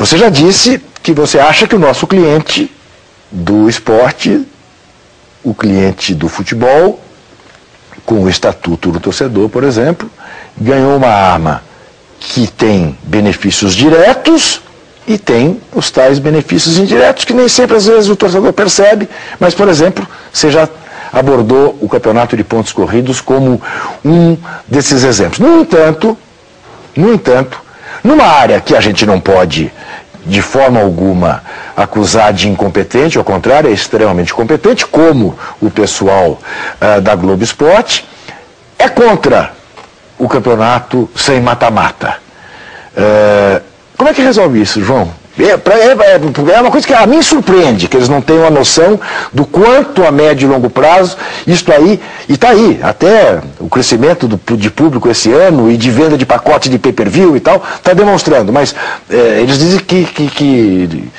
Você já disse que você acha que o nosso cliente do esporte, o cliente do futebol, com o Estatuto do Torcedor, por exemplo, ganhou uma arma que tem benefícios diretos e tem os tais benefícios indiretos, que nem sempre, às vezes, o torcedor percebe, mas, por exemplo, você já abordou o campeonato de pontos corridos como um desses exemplos. No entanto, numa área que a gente não pode, de forma alguma, acusar de incompetente, ao contrário, é extremamente competente, como o pessoal da Globo Esporte, é contra o campeonato sem mata-mata. Como é que resolve isso, João? É uma coisa que a mim surpreende, que eles não tenham a noção do quanto a médio e longo prazo, isto aí, e está aí, até o crescimento de público esse ano e de venda de pacote de pay-per-view e tal, está demonstrando, mas eles dizem que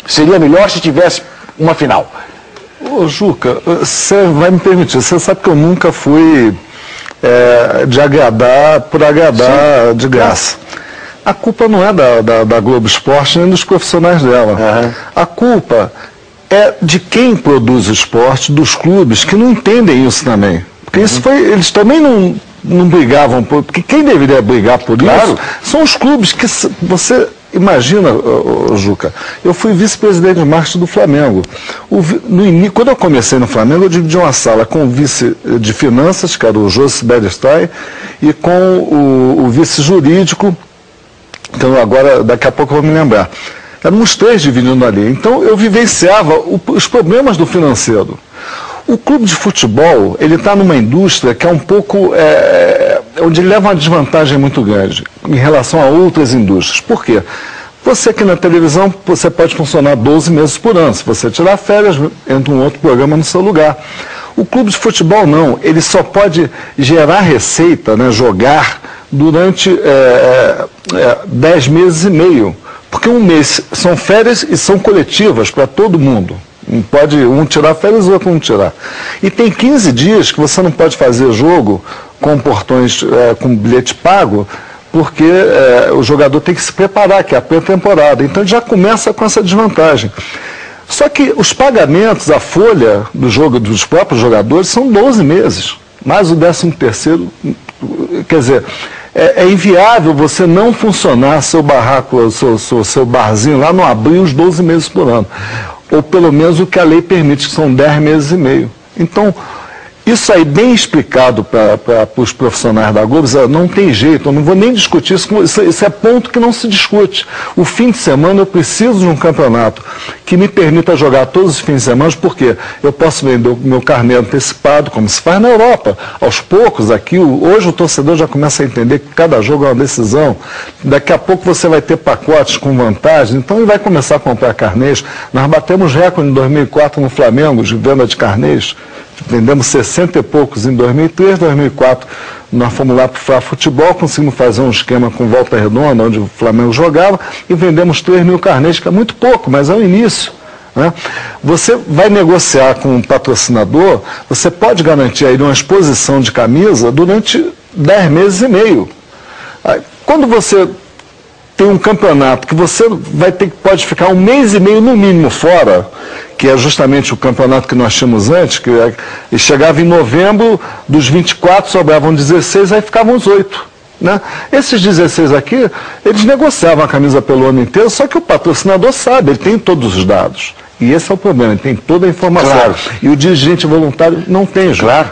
seria melhor se tivesse uma final. Ô Juca, você vai me permitir, você sabe que eu nunca fui de agradar por agradar. Sim, de graça. A culpa não é da Globo Esporte nem dos profissionais dela. Uhum. A culpa é de quem produz o esporte, dos clubes, que não entendem isso também. Porque isso eles também não brigavam, porque quem deveria brigar por isso são os clubes que você... Imagina, Juca, eu fui vice-presidente de marketing do Flamengo. Quando eu comecei no Flamengo, eu dividi uma sala com o vice de finanças, que era o José Berestein, e com o vice jurídico, então agora, daqui a pouco eu vou me lembrar. Éramos 3 dividindo ali. Então eu vivenciava os problemas do financeiro. O clube de futebol, ele está numa indústria que é um pouco... onde ele leva uma desvantagem muito grande em relação a outras indústrias. Por quê? Você aqui na televisão, você pode funcionar 12 meses por ano. Se você tirar férias, entra um outro programa no seu lugar. O clube de futebol não. Ele só pode gerar receita, né, jogar, durante 10 meses e meio. Porque um mês são férias e são coletivas para todo mundo. Não pode um tirar férias e o outro não tirar. E tem 15 dias que você não pode fazer jogo com portões, com bilhete pago, porque o jogador tem que se preparar, que é a pré-temporada. Então ele já começa com essa desvantagem. Só que os pagamentos, a folha do jogo dos próprios jogadores são 12 meses, mais o 13º, quer dizer, é inviável você não funcionar seu barraco, seu barzinho lá, não abrir os 12 meses por ano. Ou pelo menos o que a lei permite, que são 10 meses e meio. Então, isso aí bem explicado para os profissionais da Globo, não tem jeito, eu não vou nem discutir isso, isso é ponto que não se discute. O fim de semana eu preciso de um campeonato que me permita jogar todos os fins de semana, porque eu posso vender o meu carnê antecipado, como se faz na Europa. Aos poucos, aqui, hoje o torcedor já começa a entender que cada jogo é uma decisão. Daqui a pouco você vai ter pacotes com vantagens, então ele vai começar a comprar carnês. Nós batemos recorde em 2004 no Flamengo, de venda de carnês. Vendemos 60 e poucos em 2003, 2004 nós fomos lá para o Flá Futebol, conseguimos fazer um esquema com Volta Redonda, onde o Flamengo jogava, e vendemos 3 mil carnês, que é muito pouco, mas é o início. Né? Você vai negociar com um patrocinador, você pode garantir aí uma exposição de camisa durante 10 meses e meio. Quando você tem um campeonato que você pode ficar 1 mês e meio no mínimo fora, que é justamente o campeonato que nós tínhamos antes, que chegava em novembro, dos 24 sobravam 16, aí ficavam os 8. Né? Esses 16 aqui, eles negociavam a camisa pelo ano inteiro, só que o patrocinador sabe, ele tem todos os dados. E esse é o problema, ele tem toda a informação. Claro. E o dirigente voluntário não tem, claro.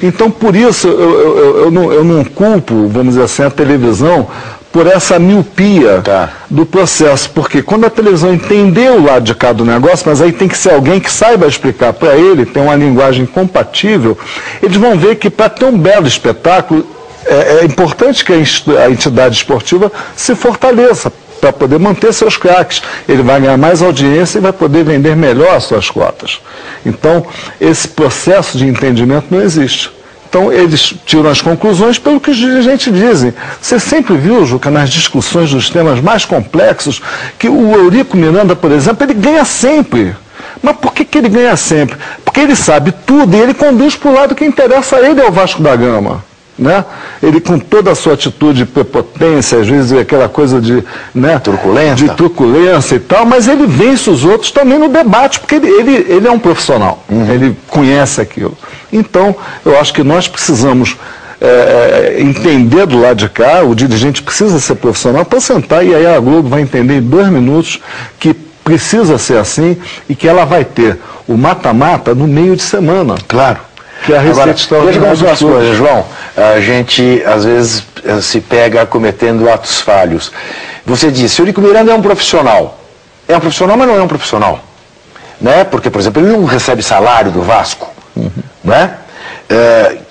Então, por isso, eu não culpo, vamos dizer assim, a televisão por essa miopia do processo, porque quando a televisão entender o lado de cá do negócio, mas aí tem que ser alguém que saiba explicar para ele, tem uma linguagem compatível, eles vão ver que para ter um belo espetáculo, é importante que a entidade esportiva se fortaleça, para poder manter seus craques. Ele vai ganhar mais audiência e vai poder vender melhor as suas cotas. Então, esse processo de entendimento não existe. Então, eles tiram as conclusões pelo que os dirigentes dizem. Você sempre viu, Juca, nas discussões dos temas mais complexos, que o Eurico Miranda, por exemplo, ele ganha sempre. Mas por que ele ganha sempre? Porque ele sabe tudo e ele conduz para o lado que interessa a ele, é o Vasco da Gama. né? Ele com toda a sua atitude de prepotência, às vezes aquela coisa de, né, truculência. De truculência e tal, mas ele vence os outros também no debate, porque ele é um profissional, ele conhece aquilo. Então, eu acho que nós precisamos entender do lado de cá, o dirigente precisa ser profissional para sentar, e aí a Globo vai entender em 2 minutos que precisa ser assim e que ela vai ter o mata-mata no meio de semana. Claro. Que é a receita extraordinária. Veja como são as coisas, João. A gente, às vezes, se pega cometendo atos falhos. Você disse, o Eurico Miranda é um profissional. É um profissional, mas não é um profissional. Né? Porque, por exemplo, ele não recebe salário do Vasco. Né?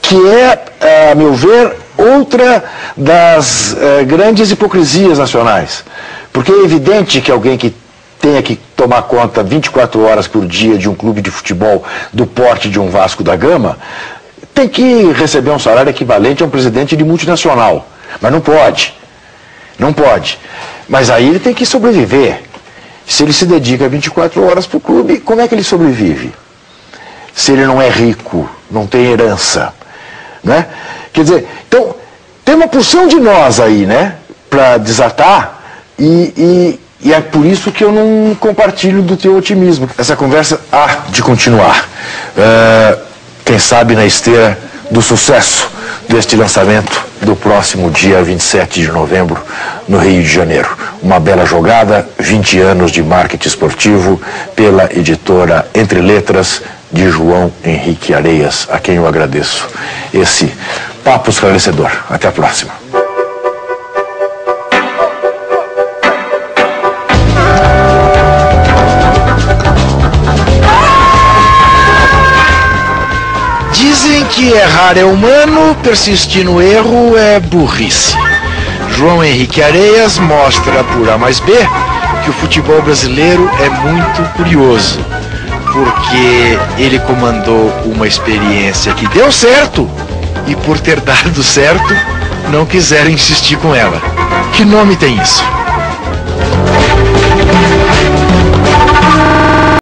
Que é, a meu ver, outra das grandes hipocrisias nacionais. Porque é evidente que alguém que tenha que tomar conta 24 horas por dia de um clube de futebol do porte de um Vasco da Gama, tem que receber um salário equivalente a um presidente de multinacional. Mas não pode. Não pode. Mas aí ele tem que sobreviver. Se ele se dedica 24 horas para o clube, como é que ele sobrevive? Se ele não é rico, não tem herança. Né? Quer dizer, então, tem uma porção de nós aí, né, para desatar e é por isso que eu não compartilho do teu otimismo. Essa conversa há de continuar. Quem sabe na esteira do sucesso deste lançamento do próximo dia 27 de novembro no Rio de Janeiro. Uma bela jogada, 20 anos de marketing esportivo pela editora Entre Letras de João Henrique Areias, a quem eu agradeço esse papo esclarecedor. Até a próxima. Dizem que errar é humano, persistir no erro é burrice. João Henrique Areias mostra por A mais B que o futebol brasileiro é muito curioso, porque ele comandou uma experiência que deu certo e por ter dado certo, não quiseram insistir com ela. Que nome tem isso?